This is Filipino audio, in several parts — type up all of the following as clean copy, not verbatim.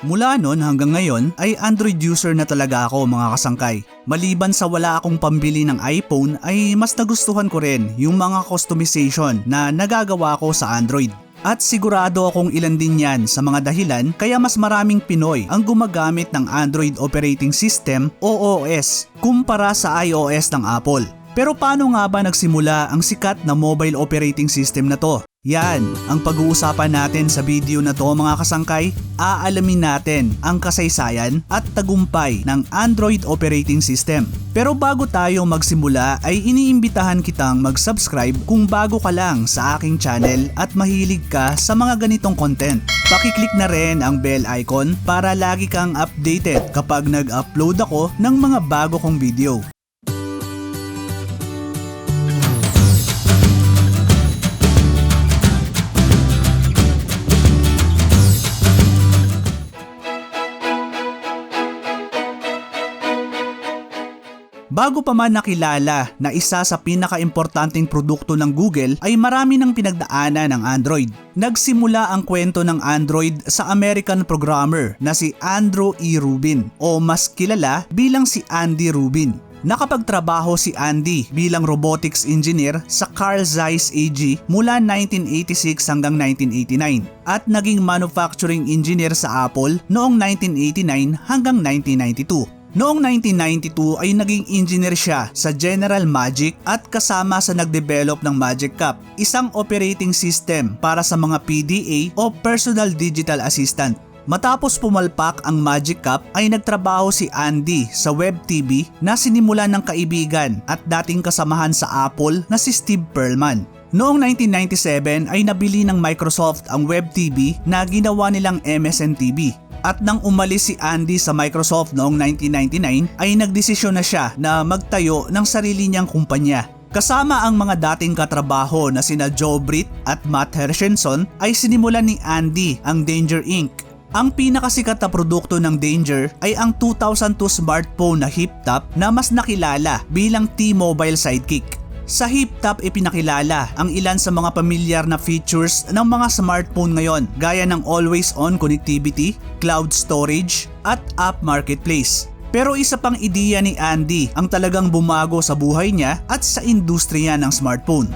Mula noon hanggang ngayon ay Android user na talaga ako mga kasangkay. Maliban sa wala akong pambili ng iPhone ay mas nagustuhan ko rin yung mga customization na nagagawa ko sa Android. At sigurado akong ilan din yan sa mga dahilan kaya mas maraming Pinoy ang gumagamit ng Android Operating System o OS kumpara sa iOS ng Apple. Pero paano nga ba nagsimula ang sikat na mobile operating system na to? Yan ang pag-uusapan natin sa video na to mga kasangkay. Aalamin natin ang kasaysayan at tagumpay ng Android operating system. Pero bago tayo magsimula ay iniimbitahan kitang mag-subscribe kung bago ka lang sa aking channel at mahilig ka sa mga ganitong content. Pakiclick na rin ang bell icon para lagi kang updated kapag nag-upload ako ng mga bago kong video. Bago pa man nakilala na isa sa pinaka-importanting produkto ng Google ay marami ng pinagdaanan ng Android. Nagsimula ang kwento ng Android sa American programmer na si Andrew E. Rubin o mas kilala bilang si Andy Rubin. Nakapagtrabaho si Andy bilang robotics engineer sa Carl Zeiss AG mula 1986 hanggang 1989 at naging manufacturing engineer sa Apple noong 1989 hanggang 1992. Noong 1992 ay naging engineer siya sa General Magic at kasama sa nagdevelop ng Magic Cup, isang operating system para sa mga PDA o Personal Digital Assistant. Matapos pumalpak ang Magic Cup ay nagtrabaho si Andy sa Web TV na sinimulan ng kaibigan at dating kasamahan sa Apple na si Steve Perlman. Noong 1997 ay nabili ng Microsoft ang Web TV na ginawa nilang MSN TV. At nang umalis si Andy sa Microsoft noong 1999 ay nagdesisyon na siya na magtayo ng sarili niyang kumpanya. Kasama ang mga dating katrabaho na sina Joe Britt at Matt Hershenson ay sinimulan ni Andy ang Danger Inc. Ang pinakasikat na produkto ng Danger ay ang 2002 smartphone na HipTop na mas nakilala bilang T-Mobile Sidekick. Sa HipTop ipinakilala ang ilan sa mga pamilyar na features ng mga smartphone ngayon gaya ng always-on connectivity, cloud storage at app marketplace. Pero isa pang ideya ni Andy ang talagang bumago sa buhay niya at sa industriya ng smartphone.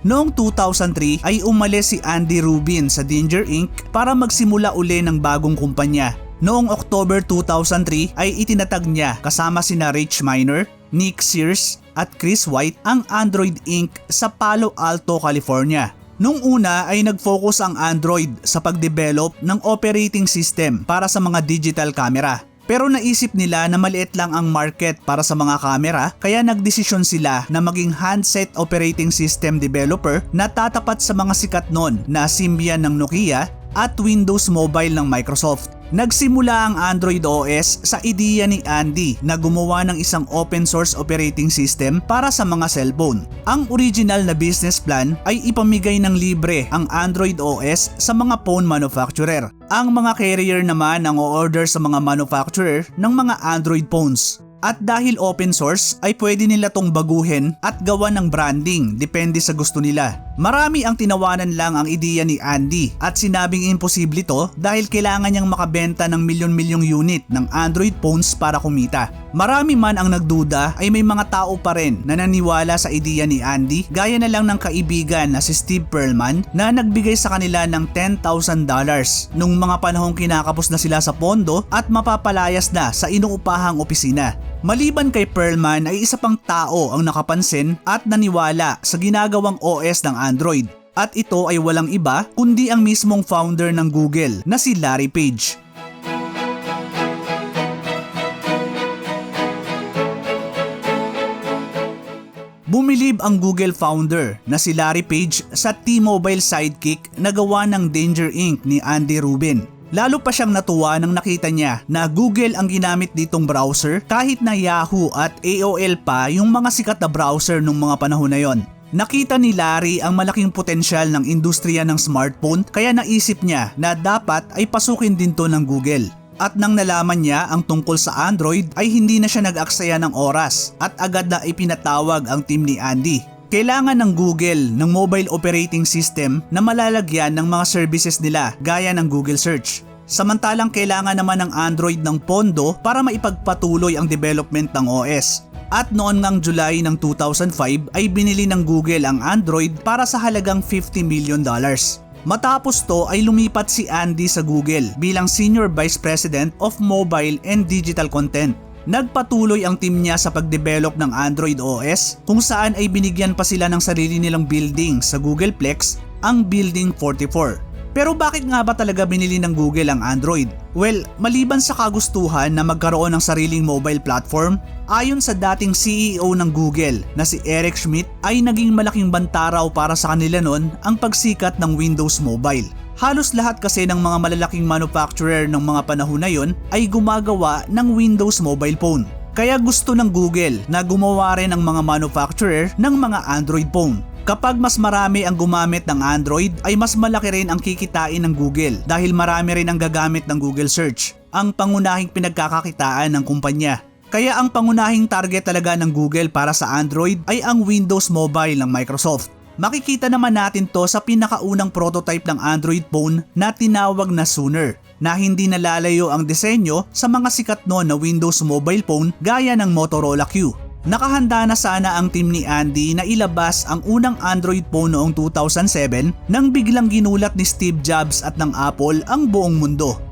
Noong 2003 ay umalis si Andy Rubin sa Danger Inc. para magsimula uli ng bagong kumpanya. Noong October 2003 ay itinatag niya kasama sina Rich Miner, Nick Sears at Chris White ang Android Inc. sa Palo Alto, California. Noong una ay nag-focus ang Android sa pagdevelop ng operating system para sa mga digital camera. Pero naisip nila na maliit lang ang market para sa mga camera kaya nagdesisyon sila na maging handset operating system developer na tatapat sa mga sikat noon na Symbian ng Nokia at Windows Mobile ng Microsoft. Nagsimula ang Android OS sa ideya ni Andy na gumawa ng isang open source operating system para sa mga cellphone. Ang original na business plan ay ipamigay ng libre ang Android OS sa mga phone manufacturer. Ang mga carrier naman ang o-order sa mga manufacturer ng mga Android phones. At dahil open source ay pwede nila tong baguhin at gawa ng branding depende sa gusto nila. Marami ang tinawanan lang ang ideya ni Andy at sinabing imposible to dahil kailangan niyang makabenta ng milyon-milyong unit ng Android phones para kumita. Marami man ang nagduda ay may mga tao pa rin na naniwala sa ideya ni Andy gaya na lang ng kaibigan na si Steve Perlman na nagbigay sa kanila ng $10,000 nung mga panahong kinakapos na sila sa pondo at mapapalayas na sa inuupahang opisina. Maliban kay Perlman ay isa pang tao ang nakapansin at naniwala sa ginagawang OS ng Android. At ito ay walang iba kundi ang mismong founder ng Google na si Larry Page. Bumilib ang Google founder na si Larry Page sa T-Mobile Sidekick na gawa ng Danger Inc. ni Andy Rubin. Lalo pa siyang natuwa nang nakita niya na Google ang ginamit ditong browser kahit na Yahoo at AOL pa yung mga sikat na browser nung mga panahon na yon. Nakita ni Larry ang malaking potensyal ng industriya ng smartphone kaya naisip niya na dapat ay pasukin din to ng Google. At nang nalaman niya ang tungkol sa Android ay hindi na siya nag-aksaya ng oras at agad na ipinatawag ang team ni Andy. Kailangan ng Google ng mobile operating system na malalagyan ng mga services nila gaya ng Google Search. Samantalang kailangan naman ng Android ng pondo para maipagpatuloy ang development ng OS. At noon ngang July ng 2005 ay binili ng Google ang Android para sa halagang $50 million. Matapos to ay lumipat si Andy sa Google bilang Senior Vice President of Mobile and Digital Content. Nagpatuloy ang team niya sa pagdevelop ng Android OS kung saan ay binigyan pa sila ng sarili nilang building sa Googleplex, ang Building 44. Pero bakit nga ba talaga binili ng Google ang Android? Well, maliban sa kagustuhan na magkaroon ng sariling mobile platform, ayon sa dating CEO ng Google na si Eric Schmidt ay naging malaking bantaraw para sa kanila noon ang pagsikat ng Windows Mobile. Halos lahat kasi ng mga malalaking manufacturer ng mga panahon na yon ay gumagawa ng Windows Mobile Phone. Kaya gusto ng Google na gumawa rin ang mga manufacturer ng mga Android phone. Kapag mas marami ang gumamit ng Android ay mas malaki rin ang kikitain ng Google dahil marami rin ang gagamit ng Google Search, ang pangunahing pinagkakakitaan ng kumpanya. Kaya ang pangunahing target talaga ng Google para sa Android ay ang Windows Mobile ng Microsoft. Makikita naman natin to sa pinakaunang prototype ng Android phone na tinawag na Sooner, na hindi nalalayo ang disenyo sa mga sikat noon na Windows Mobile Phone gaya ng Motorola Q. Nakahanda na sana ang team ni Andy na ilabas ang unang Android phone noong 2007 nang biglang ginulat ni Steve Jobs at ng Apple ang buong mundo.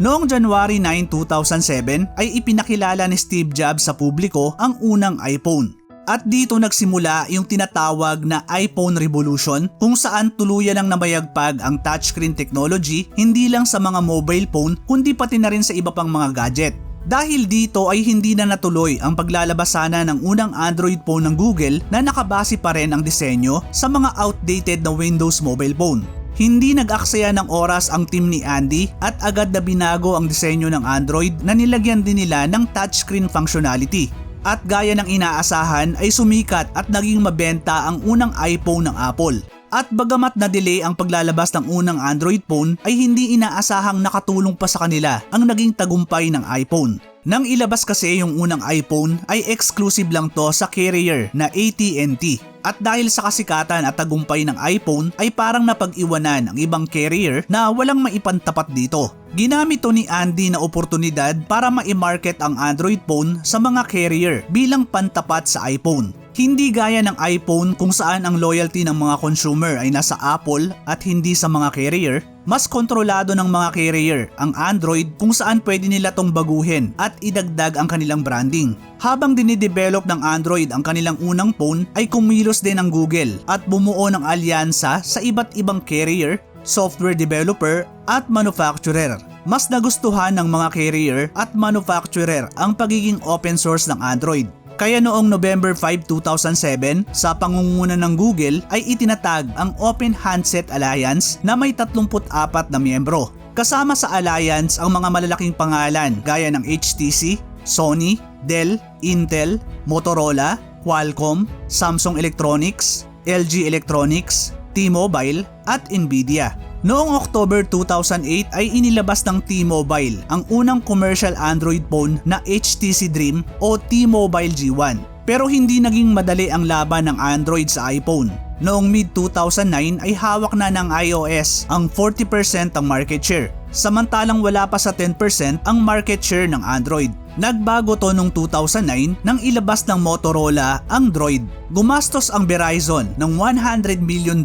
Noong January 9, 2007 ay ipinakilala ni Steve Jobs sa publiko ang unang iPhone. At dito nagsimula yung tinatawag na iPhone Revolution kung saan tuluyan ang namayagpag ang touchscreen technology hindi lang sa mga mobile phone kundi pati na rin sa iba pang mga gadget. Dahil dito ay hindi na natuloy ang paglalabas sana ng unang Android phone ng Google na nakabase pa rin ang disenyo sa mga outdated na Windows Mobile Phone. Hindi nag-aksaya ng oras ang team ni Andy at agad na binago ang disenyo ng Android na nilagyan din nila ng touchscreen functionality. At gaya ng inaasahan ay sumikat at naging mabenta ang unang iPhone ng Apple. At bagamat na-delay ang paglalabas ng unang Android phone ay hindi inaasahang nakatulong pa sa kanila ang naging tagumpay ng iPhone. Nang ilabas kasi yung unang iPhone ay exclusive lang to sa carrier na AT&T. At dahil sa kasikatan at tagumpay ng iPhone ay parang napag-iwanan ang ibang carrier na walang maipantapat dito. Ginamit to ni Andy na oportunidad para ma-market ang Android phone sa mga carrier bilang pantapat sa iPhone. Hindi gaya ng iPhone kung saan ang loyalty ng mga consumer ay nasa Apple at hindi sa mga carrier, mas kontrolado ng mga carrier ang Android kung saan pwede nila tong baguhin at idagdag ang kanilang branding. Habang dinidevelop ng Android ang kanilang unang phone ay kumilos din ang Google at bumuo ng alyansa sa iba't ibang carrier, software developer at manufacturer. Mas nagustuhan ng mga carrier at manufacturer ang pagiging open source ng Android. Kaya noong November 5, 2007, sa pangunguna ng Google ay itinatag ang Open Handset Alliance na may 34 na miyembro. Kasama sa alliance ang mga malalaking pangalan gaya ng HTC, Sony, Dell, Intel, Motorola, Qualcomm, Samsung Electronics, LG Electronics, T-Mobile at Nvidia. Noong October 2008 ay inilabas ng T-Mobile ang unang commercial Android phone na HTC Dream o T-Mobile G1. Pero hindi naging madali ang laban ng Android sa iPhone. Noong mid-2009 ay hawak na ng iOS ang 40% ang market share, samantalang wala pa sa 10% ang market share ng Android. Nagbago to noong 2009 nang ilabas ng Motorola ang Droid. Gumastos ang Verizon ng $100 million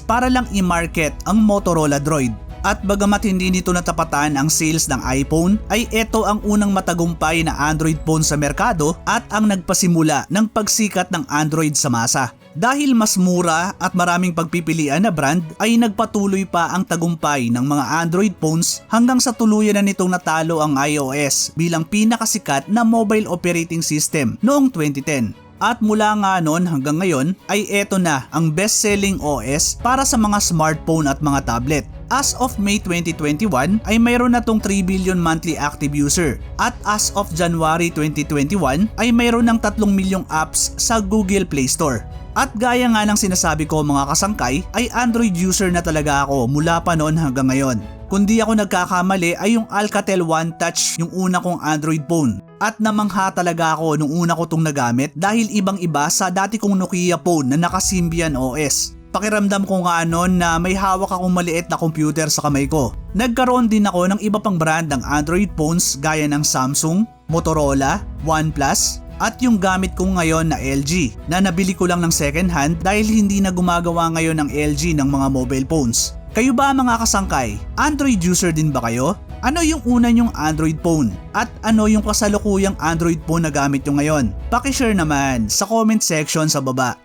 para lang i-market ang Motorola Droid. At bagamat hindi nito natapatan ang sales ng iPhone, ay ito ang unang matagumpay na Android phone sa merkado at ang nagpasimula ng pagsikat ng Android sa masa. Dahil mas mura at maraming pagpipilian na brand ay nagpatuloy pa ang tagumpay ng mga Android phones hanggang sa tuluyan na nitong natalo ang iOS bilang pinakasikat na mobile operating system noong 2010. At mula nga noon hanggang ngayon ay eto na ang best-selling OS para sa mga smartphone at mga tablet. As of May 2021 ay mayroon na tong 3 billion monthly active user at as of January 2021 ay mayroon ng 3 milyong apps sa Google Play Store. At gaya nga ng sinasabi ko mga kasangkay ay Android user na talaga ako mula pa noon hanggang ngayon. Kung di ako nagkakamali ay yung Alcatel One Touch yung una kong Android phone. At namangha talaga ako nung una ko tong nagamit dahil ibang iba sa dati kong Nokia phone na naka Symbian OS. Pakiramdam ko nga noon na may hawak akong maliit na computer sa kamay ko. Nagkaroon din ako ng iba pang brand ng Android phones gaya ng Samsung, Motorola, OnePlus, at yung gamit ko ngayon na LG na nabili ko lang ng second hand dahil hindi na gumagawa ngayon ng LG ng mga mobile phones. Kayo ba mga kasangkay? Android user din ba kayo? Ano yung una nyong Android phone? At ano yung kasalukuyang Android phone na gamit nyo ngayon? Pakishare naman sa comment section sa baba.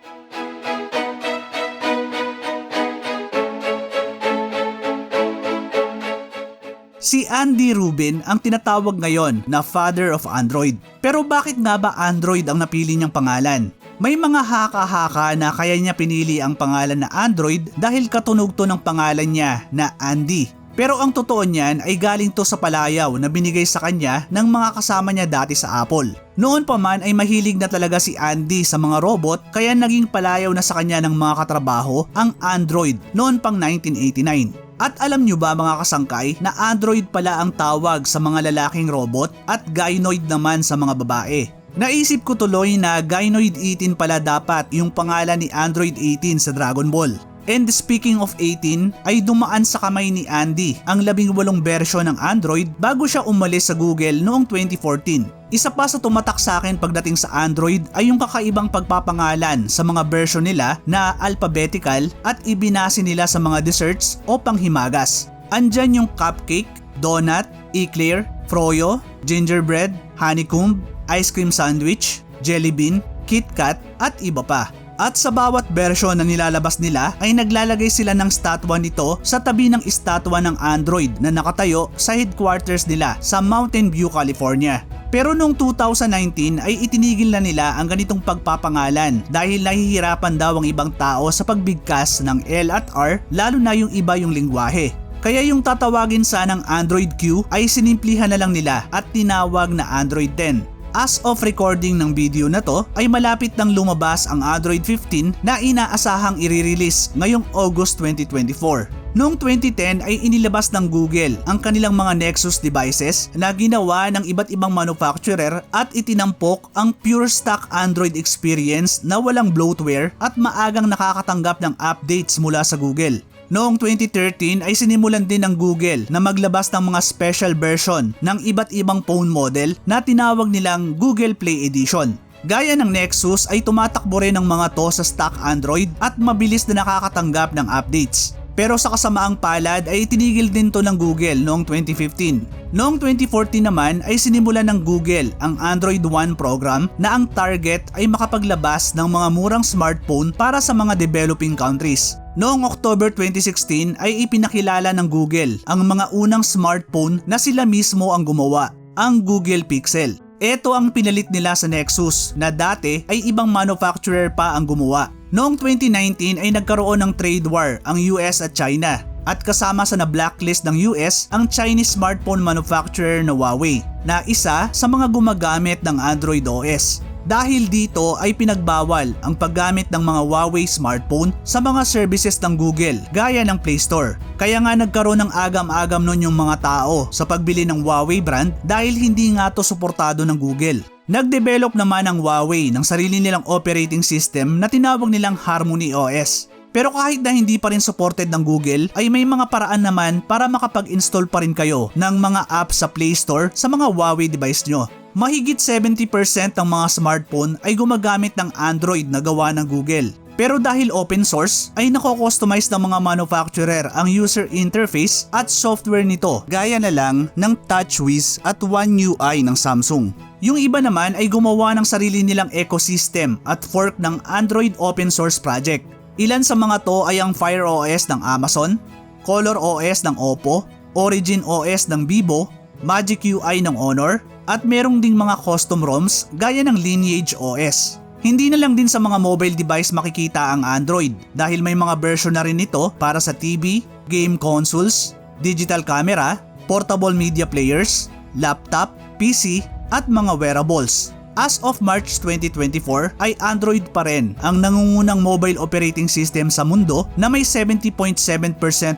Si Andy Rubin ang tinatawag ngayon na Father of Android. Pero bakit nga ba Android ang napili niyang pangalan? May mga haka-haka na kaya niya pinili ang pangalan na Android dahil katunog to ng pangalan niya na Andy. Pero ang totoo niyan ay galing to sa palayaw na binigay sa kanya ng mga kasama niya dati sa Apple. Noon pa man ay mahilig na talaga si Andy sa mga robot kaya naging palayaw na sa kanya ng mga katrabaho ang Android noon pang 1989. At alam nyo ba mga kasangkay na Android pala ang tawag sa mga lalaking robot at gynoid naman sa mga babae? Naisip ko tuloy na Gynoid 18 pala dapat yung pangalan ni Android 18 sa Dragon Ball. And speaking of 18 ay dumaan sa kamay ni Andy ang 18 version ng Android bago siya umalis sa Google noong 2014. Isa pa sa tumatak sa akin pagdating sa Android ay yung kakaibang pagpapangalan sa mga version nila na alphabetical at ibinase nila sa mga desserts o panghimagas. Andyan yung cupcake, donut, eclair, froyo, gingerbread, honeycomb, ice cream sandwich, jelly bean, KitKat at iba pa. At sa bawat version na nilalabas nila ay naglalagay sila ng statwa nito sa tabi ng estatwa ng Android na nakatayo sa headquarters nila sa Mountain View, California. Pero noong 2019 ay itinigil na nila ang ganitong pagpapangalan dahil nahihirapan daw ang ibang tao sa pagbigkas ng L at R lalo na yung iba yung lingwahe. Kaya yung tatawagin sanang Android Q ay sinimplihan na lang nila at tinawag na Android 10. As of recording ng video na to ay malapit nang lumabas ang Android 15 na inaasahang i-release ngayong August 2024. Noong 2010 ay inilabas ng Google ang kanilang mga Nexus devices na ginawa ng iba't ibang manufacturer at itinampok ang pure stock Android experience na walang bloatware at maagang nakakatanggap ng updates mula sa Google. Noong 2013 ay sinimulan din ng Google na maglabas ng mga special version ng iba't ibang phone model na tinawag nilang Google Play Edition. Gaya ng Nexus ay tumatakbo rin ng mga to sa stock Android at mabilis na nakakatanggap ng updates. Pero sa kasamaang palad ay itinigil din to ng Google noong 2015. Noong 2014 naman ay sinimulan ng Google ang Android One program na ang target ay makapaglabas ng mga murang smartphone para sa mga developing countries. Noong October 2016 ay ipinakilala ng Google ang mga unang smartphone na sila mismo ang gumawa, ang Google Pixel. Ito ang pinalit nila sa Nexus na dati ay ibang manufacturer pa ang gumawa. Noong 2019 ay nagkaroon ng trade war ang US at China at kasama sa na-blacklist ng US ang Chinese smartphone manufacturer na Huawei na isa sa mga gumagamit ng Android OS. Dahil dito ay pinagbawal ang paggamit ng mga Huawei smartphone sa mga services ng Google gaya ng Play Store. Kaya nga nagkaroon ng agam-agam nun yung mga tao sa pagbili ng Huawei brand dahil hindi nga to suportado ng Google. Nag-develop naman ang Huawei ng sarili nilang operating system na tinawag nilang Harmony OS. Pero kahit na hindi pa rin supported ng Google ay may mga paraan naman para makapag-install pa rin kayo ng mga app sa Play Store sa mga Huawei device nyo. Mahigit 70% ng mga smartphone ay gumagamit ng Android na gawa ng Google. Pero dahil open source ay nako-customize ng mga manufacturer ang user interface at software nito gaya na lang ng TouchWiz at One UI ng Samsung. Yung iba naman ay gumawa ng sarili nilang ecosystem at fork ng Android open source project. Ilan sa mga to ay ang Fire OS ng Amazon, Color OS ng Oppo, Origin OS ng Vivo, Magic UI ng Honor, at merong ding mga custom ROMs gaya ng Lineage OS. Hindi na lang din sa mga mobile device makikita ang Android dahil may mga version na rin nito para sa TV, game consoles, digital camera, portable media players, laptop, PC at mga wearables. As of March 2024 ay Android pa rin ang nangungunang mobile operating system sa mundo na may 70.7%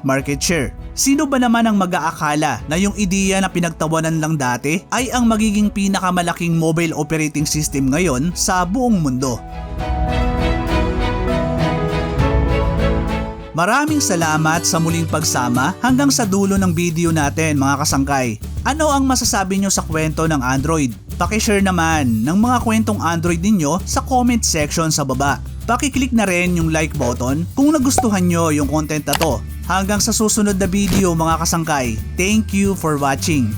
market share. Sino ba naman ang mag-aakala na yung ideya na pinagtawanan lang dati ay ang magiging pinakamalaking mobile operating system ngayon sa buong mundo? Maraming salamat sa muling pagsama hanggang sa dulo ng video natin mga kasangkay. Ano ang masasabi nyo sa kwento ng Android? Pakishare naman ng mga kwentong Android ninyo sa comment section sa baba. Pakiclick na rin yung like button kung nagustuhan nyo yung content na to. Hanggang sa susunod na video mga kasangkay. Thank you for watching.